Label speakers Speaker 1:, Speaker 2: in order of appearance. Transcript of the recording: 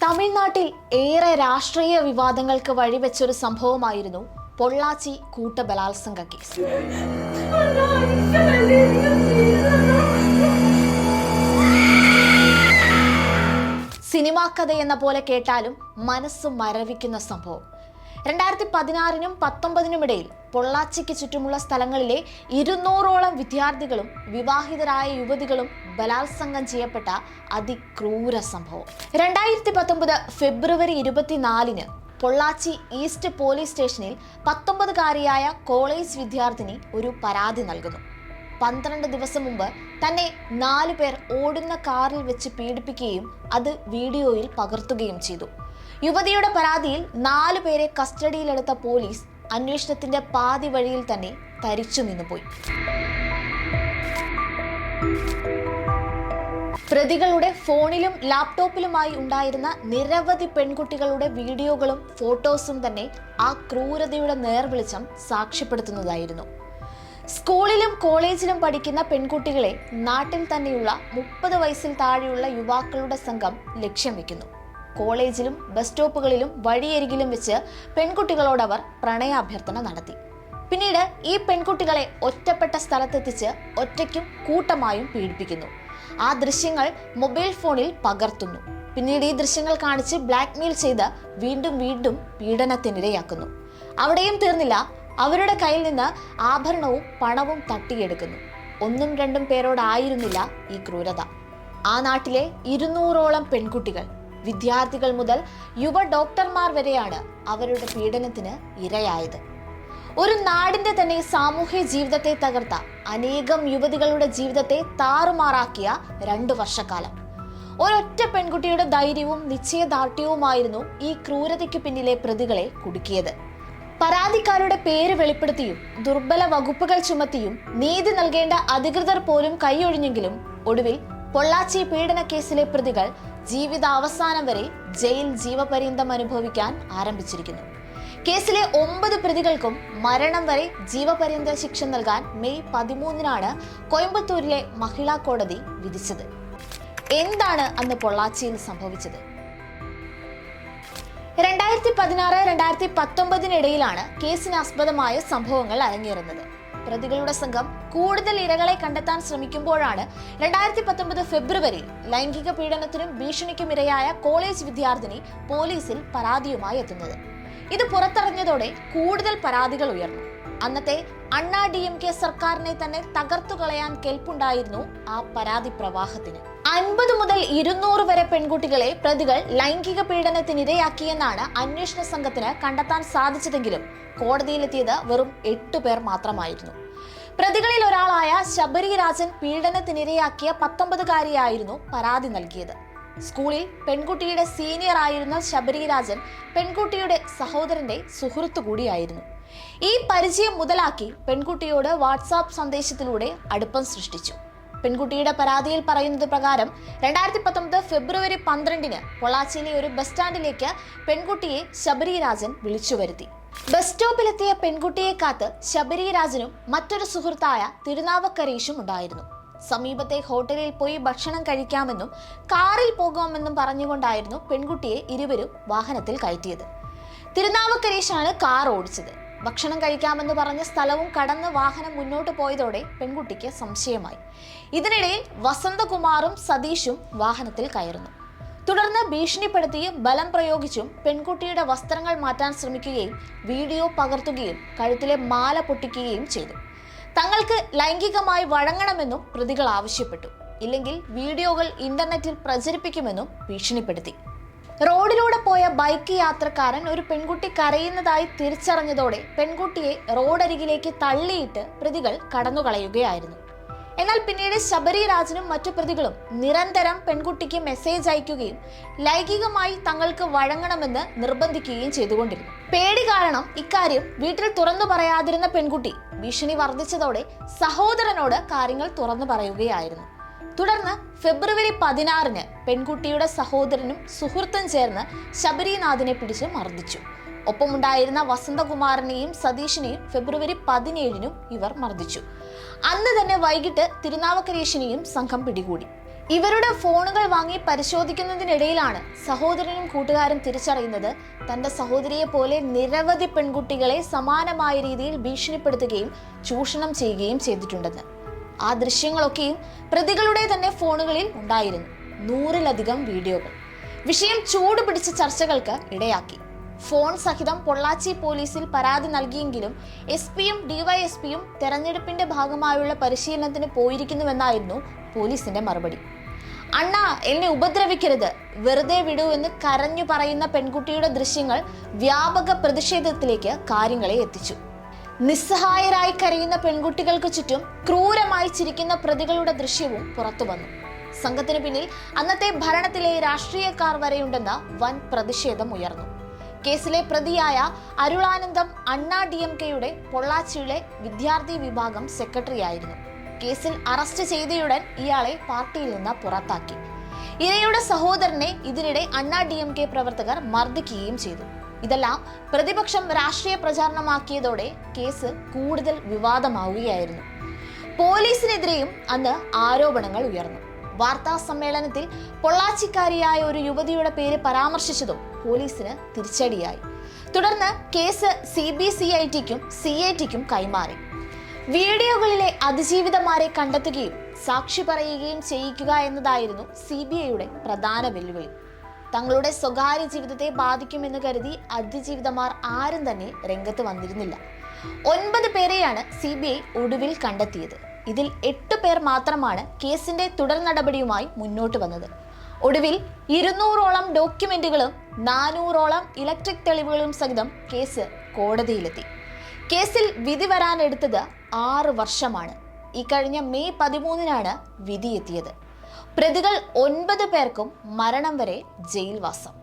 Speaker 1: തമിഴ്നാട്ടിൽ ഏറെ രാഷ്ട്രീയ വിവാദങ്ങൾക്ക് വഴിവെച്ചൊരു സംഭവമായിരുന്നു പൊള്ളാച്ചി കൂട്ടബലാത്സംഗ കേസ്. സിനിമാ കഥയെന്ന പോലെ കേട്ടാലും മനസ്സ് മരവിക്കുന്ന സംഭവം. 2016-നും 2019-നും ഇടയിൽ പൊള്ളാച്ചിക്ക് ചുറ്റുമുള്ള സ്ഥലങ്ങളിലെ 200ഓളം വിദ്യാർത്ഥികളും വിവാഹിതരായ യുവതികളും ബലാത്സംഗം ചെയ്യപ്പെട്ട അതിക്രൂര സംഭവം. 2019 ഫെബ്രുവരി 24-ന് പൊള്ളാച്ചി ഈസ്റ്റ് പോലീസ് സ്റ്റേഷനിൽ 19കാരിയായ കോളേജ് വിദ്യാർത്ഥിനി ഒരു പരാതി നൽകുന്നു. 12 ദിവസം മുമ്പ് തന്നെ 4 പേർ ഓടുന്ന കാറിൽ വെച്ച് പീഡിപ്പിക്കുകയും അത് വീഡിയോയിൽ പകർത്തുകയും ചെയ്തു. യുവതിയുടെ പരാതിയിൽ 4 പേരെ കസ്റ്റഡിയിലെടുത്ത പോലീസ് അന്വേഷണത്തിന്റെ പാതി വഴിയിൽ തന്നെ തരിച്ചു നിന്നുപോയി. പ്രതികളുടെ ഫോണിലും ലാപ്ടോപ്പിലുമായി ഉണ്ടായിരുന്ന നിരവധി പെൺകുട്ടികളുടെ വീഡിയോകളും ഫോട്ടോസും തന്നെ ആ ക്രൂരതയുടെ നേർവെളിച്ചം സാക്ഷ്യപ്പെടുത്തുന്നതായിരുന്നു. സ്കൂളിലും കോളേജിലും പഠിക്കുന്ന പെൺകുട്ടികളെ നാട്ടിൽ തന്നെയുള്ള 30 വയസ്സിൽ താഴെയുള്ള യുവാക്കളുടെ സംഘം ലക്ഷ്യം വെക്കുന്നു. കോളേജിലും ബസ് സ്റ്റോപ്പുകളിലും വഴിയരികിലും വെച്ച് പെൺകുട്ടികളോടവർ പ്രണയാഭ്യർത്ഥന നടത്തി. പിന്നീട് ഈ പെൺകുട്ടികളെ ഒറ്റപ്പെട്ട സ്ഥലത്തെത്തിച്ച് ഒറ്റയ്ക്കും കൂട്ടമായും പീഡിപ്പിക്കുന്നു. ആ ദൃശ്യങ്ങൾ മൊബൈൽ ഫോണിൽ പകർത്തുന്നു. പിന്നീട് ഈ ദൃശ്യങ്ങൾ കാണിച്ച് ബ്ലാക്ക്മെയിൽ ചെയ്ത് വീണ്ടും വീണ്ടും പീഡനത്തിനിരയാക്കുന്നു. അവിടെയും തീർന്നില്ല, അവരുടെ കയ്യിൽ നിന്ന് ആഭരണവും പണവും തട്ടിയെടുക്കുന്നു. 1-2 പേരോടായിരുന്നില്ല ഈ ക്രൂരത. ആ നാട്ടിലെ 200ഓളം പെൺകുട്ടികൾ, വിദ്യാർത്ഥികൾ മുതൽ യുവ ഡോക്ടർമാർ വരെയാണ് അവരുടെ പീഡനത്തിന് ഇരയായത്. ഒരു നാടിന്റെ തന്നെ സാമൂഹ്യ ജീവിതത്തെ തകർത്ത അനേകം യുവതികളുടെ ജീവിതത്തെ താറുമാറാക്കിയ 2 വർഷക്കാലം. ഒരൊറ്റ പെൺകുട്ടിയുടെ ധൈര്യവും നിശ്ചയദാർഢ്യവുമായിരുന്നു ഈ ക്രൂരതയ്ക്ക് പിന്നിലെ പ്രതികളെ കുടുക്കിയത്. പരാതിക്കാരുടെ പേര് വെളിപ്പെടുത്തിയും ദുർബല വകുപ്പുകൾ ചുമത്തിയും നീതി നൽകേണ്ട അധികൃതർ പോലും കൈയൊഴിഞ്ഞെങ്കിലും ഒടുവിൽ പൊള്ളാച്ചി പീഡന കേസിലെ പ്രതികൾ ജീവിതാവസാനം വരെ ജയിൽ ജീവപര്യന്തം അനുഭവിക്കാൻ ആരംഭിച്ചിരിക്കുന്നു. കേസിലെ 9 പ്രതികൾക്കും മരണം വരെ ജീവപര്യന്ത ശിക്ഷ നൽകാൻ മെയ് 13-നാണ് കോയമ്പത്തൂരിലെ മഹിളാ കോടതി വിധിച്ചത്. എന്താണ് അന്ന് പൊള്ളാച്ചിയിൽ സംഭവിച്ചത്? 2016-2019 കേസിനാസ്പദമായ സംഭവങ്ങൾ അരങ്ങേറുന്നത്. പ്രതികളുടെ സംഘം കൂടുതൽ ഇരകളെ കണ്ടെത്താൻ ശ്രമിക്കുമ്പോഴാണ് 2019 ഫെബ്രുവരിയിൽ ലൈംഗിക പീഡനത്തിനും ഭീഷണിക്കും ഇരയായ കോളേജ് വിദ്യാർത്ഥിനി പോലീസിൽ പരാതിയുമായി എത്തുന്നത്. ഇത് പുറത്തറിഞ്ഞതോടെ കൂടുതൽ പരാതികൾ ഉയർന്നു. അന്നത്തെ അണ്ണാ DMK സർക്കാരിനെ തന്നെ തകർത്തു കളയാൻ കെൽപ്പുണ്ടായിരുന്നു ആ പരാതി പ്രവാഹത്തിന്. 50 മുതൽ 200 വരെ പെൺകുട്ടികളെ പ്രതികൾ ലൈംഗിക പീഡനത്തിനിരയാക്കിയെന്നാണ് അന്വേഷണ സംഘത്തിന് കണ്ടെത്താൻ സാധിച്ചതെങ്കിലും കോടതിയിലെത്തിയത് വെറും 8 പേർ മാത്രമായിരുന്നു. പ്രതികളിൽ ഒരാളായ ശബരി രാജൻ പീഡനത്തിനിരയാക്കിയ 19കാരിയായിരുന്നു പരാതി നൽകിയത്. സ്കൂളിൽ പെൺകുട്ടിയുടെ സീനിയർ ആയിരുന്ന ശബരി രാജൻ പെൺകുട്ടിയുടെ സഹോദരന്റെ സുഹൃത്തു കൂടിയായിരുന്നു. ഈ പരിചയം മുതലാക്കി പെൺകുട്ടിയോട് വാട്സാപ്പ് സന്ദേശത്തിലൂടെ അടുപ്പം സൃഷ്ടിച്ചു. പെൺകുട്ടിയുടെ പരാതിയിൽ പറയുന്നത് പ്രകാരം 2019 ഫെബ്രുവരി 12-ന് പൊള്ളാച്ചിയിലെ ഒരു ബസ് സ്റ്റാൻഡിലേക്ക് പെൺകുട്ടിയെ ശബരി രാജൻ വിളിച്ചു വരുത്തി. ബസ് സ്റ്റോപ്പിലെത്തിയ പെൺകുട്ടിയെ കാത്ത് ശബരി രാജനും മറ്റൊരു സുഹൃത്തായ തിരുനാവക്കരീഷും ഉണ്ടായിരുന്നു. സമീപത്തെ ഹോട്ടലിൽ പോയി ഭക്ഷണം കഴിക്കാമെന്നും കാറിൽ പോകാമെന്നും പറഞ്ഞുകൊണ്ടായിരുന്നു പെൺകുട്ടിയെ ഇരുവരും വാഹനത്തിൽ കയറ്റിയത്. തിരുനാവക്കരീഷാണ് കാർ ഓടിച്ചത്. ഭക്ഷണം കഴിക്കാമെന്ന് പറഞ്ഞ സ്ഥലവും കടന്ന് വാഹനം മുന്നോട്ട് പോയതോടെ പെൺകുട്ടിക്ക് സംശയമായി. ഇതിനിടയിൽ വസന്തകുമാറും സതീഷും വാഹനത്തിൽ കയറുന്നു. തുടർന്ന് ഭീഷണിപ്പെടുത്തിയും ബലം പ്രയോഗിച്ചും പെൺകുട്ടിയുടെ വസ്ത്രങ്ങൾ മാറ്റാൻ ശ്രമിക്കുകയും വീഡിയോ പകർത്തുകയും കഴുത്തിലെ മാല പൊട്ടിക്കുകയും ചെയ്തു. തങ്ങൾക്ക് ലൈംഗികമായി വഴങ്ങണമെന്നും പ്രതികൾ ആവശ്യപ്പെട്ടു. ഇല്ലെങ്കിൽ വീഡിയോകൾ ഇന്റർനെറ്റിൽ പ്രചരിപ്പിക്കുമെന്നും ഭീഷണിപ്പെടുത്തി. റോഡിലൂടെ പോയ ബൈക്ക് യാത്രക്കാരൻ ഒരു പെൺകുട്ടി കരയുന്നതായി തിരിച്ചറിഞ്ഞതോടെ പെൺകുട്ടിയെ റോഡരികിലേക്ക് തള്ളിയിട്ട് പ്രതികൾ കടന്നുകളയുകയായിരുന്നു. എന്നാൽ പിന്നീട് ശബരി രാജനും മറ്റു പ്രതികളും നിരന്തരം പെൺകുട്ടിക്ക് മെസ്സേജ് അയക്കുകയും ലൈംഗികമായി തങ്ങൾക്ക് വഴങ്ങണമെന്ന് നിർബന്ധിക്കുകയും ചെയ്തുകൊണ്ടിരുന്നു. പേടി കാരണം ഇക്കാര്യം വീട്ടിൽ തുറന്നു പറയാതിരുന്ന പെൺകുട്ടി ഭീഷണി വർദ്ധിച്ചതോടെ സഹോദരനോട് കാര്യങ്ങൾ തുറന്നു പറയുകയായിരുന്നു. തുടർന്ന് ഫെബ്രുവരി 16-ന് പെൺകുട്ടിയുടെ സഹോദരനും സുഹൃത്തും ചേർന്ന് ശബരിനാഥിനെ പിടിച്ച് മർദ്ദിച്ചു. ഒപ്പമുണ്ടായിരുന്ന വസന്തകുമാറിനെയും സതീഷിനെയും ഫെബ്രുവരി 17-നും ഇവർ മർദ്ദിച്ചു. അന്ന് തന്നെ വൈകിട്ട് തിരുനാവക്കരീഷിനെയും സംഘം പിടികൂടി. ഇവരുടെ ഫോണുകൾ വാങ്ങി പരിശോധിക്കുന്നതിനിടയിലാണ് സഹോദരനും കൂട്ടുകാരും തിരിച്ചറിയുന്നത് തന്റെ സഹോദരിയെ പോലെ നിരവധി പെൺകുട്ടികളെ സമാനമായ രീതിയിൽ ഭീഷണിപ്പെടുത്തുകയും ചൂഷണം ചെയ്യുകയും ചെയ്തിട്ടുണ്ടെന്ന്. ആ ദൃശ്യങ്ങളൊക്കെയും പ്രതികളുടെ തന്നെ ഫോണുകളിൽ ഉണ്ടായിരുന്നു. 100-ലധികം വീഡിയോകൾ. വിഷയം ചൂടുപിടിച്ച ചർച്ചകൾക്ക് ഇടയാക്കി. ഫോൺ സഹിതം പൊള്ളാച്ചി പോലീസിൽ പരാതി നൽകിയെങ്കിലും SP-യും DYSP-യും തെരഞ്ഞെടുപ്പിന്റെ ഭാഗമായുള്ള പരിശീലനത്തിന് പോയിരിക്കുന്നുവെന്നായിരുന്നു പോലീസിന്റെ മറുപടി. അണ്ണാ, എന്നെ ഉപദ്രവിക്കരുത്, വെറുതെ വിടൂ എന്ന് കരഞ്ഞു പറയുന്ന പെൺകുട്ടിയുടെ ദൃശ്യങ്ങൾ വ്യാപക പ്രതിഷേധത്തിലേക്ക് കാര്യങ്ങളെ എത്തിച്ചു. നിസ്സഹായരായി കരയുന്ന പെൺകുട്ടികൾക്ക് ചുറ്റും ക്രൂരമായി ചിരിക്കുന്ന പ്രതികളുടെ ദൃശ്യവും പുറത്തു വന്നു. സംഘത്തിന് പിന്നിൽ അന്നത്തെ ഭരണത്തിലെ രാഷ്ട്രീയക്കാർ വരെയുണ്ടെന്ന വൻ പ്രതിഷേധം ഉയർന്നു. കേസിലെ പ്രതിയായ അരുളാനന്ദം അണ്ണാ DMKയുടെ പൊള്ളാച്ചിയിലെ വിദ്യാർത്ഥി വിഭാഗം സെക്രട്ടറി ആയിരുന്നു. കേസിൽ അറസ്റ്റ് ചെയ്തയുടൻ ഇയാളെ പാർട്ടിയിൽ നിന്ന് പുറത്താക്കി. ഇരയുടെ സഹോദരനെ ഇതിനിടെ അണ്ണാ DMK പ്രവർത്തകർ മർദ്ദിക്കുകയും ചെയ്തു. ഇതെല്ലാം പ്രതിപക്ഷം രാഷ്ട്രീയ പ്രചാരണമാക്കിയതോടെ കേസ് കൂടുതൽ വിവാദമാവുകയായിരുന്നു. പോലീസിനെതിരെയും അന്ന് ആരോപണങ്ങൾ ഉയർന്നു. വാർത്താ സമ്മേളനത്തിൽ പൊള്ളാച്ചിക്കാരിയായ ഒരു യുവതിയുടെ പേര് പരാമർശിച്ചതും പോലീസിന് തിരിച്ചടിയായി. തുടർന്ന് കേസ് CBCITക്കും CITക്കും കൈമാറി. വീഡിയോകളിലെ അതിജീവിതമാരെ കണ്ടെത്തുകയും സാക്ഷി പറയുകയും ചെയ്യിക്കുക എന്നതായിരുന്നു CBIയുടെ പ്രധാന വെല്ലുവിളി. തങ്ങളുടെ സ്വകാര്യ ജീവിതത്തെ ബാധിക്കുമെന്ന് കരുതി അതിജീവിതമാർ ആരും തന്നെ രംഗത്ത് വന്നിരുന്നില്ല. 9 പേരെയാണ് CBI ഒടുവിൽ കണ്ടെത്തിയത്. ഇതിൽ 8 പേർ മാത്രമാണ് കേസിന്റെ തുടർ നടപടിയുമായി മുന്നോട്ട് വന്നത്. ഒടുവിൽ 200ഓളം ഡോക്യുമെന്റുകളും 400ഓളം ഇലക്ട്രിക് തെളിവുകളും സഹിതം കേസ് കോടതിയിലെത്തി. കേസിൽ വിധി വരാനെടുത്തത് 6 വർഷമാണ്. ഇക്കഴിഞ്ഞ മെയ് 13-നാണ് വിധിയെത്തിയത്. പ്രതികൾ 9 പേർക്കും മരണം വരെ ജയിൽവാസം.